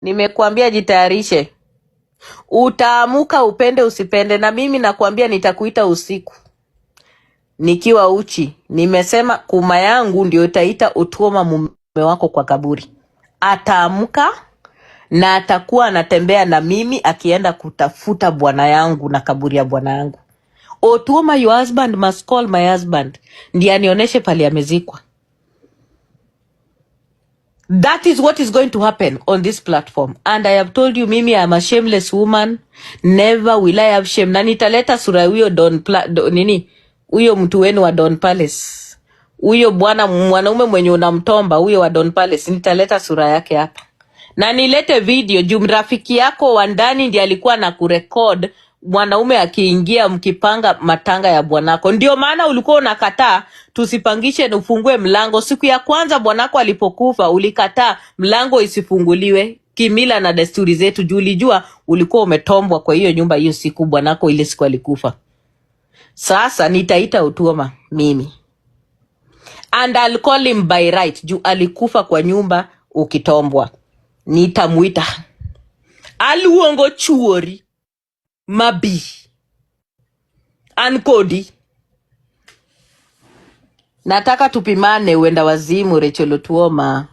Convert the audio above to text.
Nimekuambia jitayarishe. Utaamuka upende usipende, na mimi nakuambia nitakuita usiku nikiwa uchi. Nimesema kuma yangu ndio itaita Otuoma mume wako kwa kaburi. Ataamuka na atakuwa anatembea na mimi akienda kutafuta bwana yangu na kaburi ya bwana yangu. Otuoma, your husband must call my husband ndiye anionyeshe pale amezikwa. That is what is going to happen on this platform. And I have told you, mimi I am a shameless woman. Never will I have shame. Na nitaleta sura huyo nini? Huyo mtu wenu wa Don Palace. Huyo mwanaume mwenye unamtomba, huyo wa Don Palace. Nitaleta sura yake hapa. Na nilete video, rafiki yako wa ndani ndiye alikuwa na kurecord mwanaume akiingia mkipanga matanga ya bwanako. Ndio maana ulikuwa unakataa tusipangishe na ufungue mlango. Siku ya kwanza bwanako alipokufa ulikataa mlango isifunguliwe kimila na desturi zetu, juu ulijua ulikuwa umetombwa kwa hiyo nyumba hiyo siku bwanako ile siku alikufa. Sasa nitaita Otuoma mimi. And I'll call him by right, juu alikufa kwa nyumba ukitombwa. Nitamuita Aluongo chuori mabi ankodi. Nataka tupimane uenda wazimu Rachel Otuoma.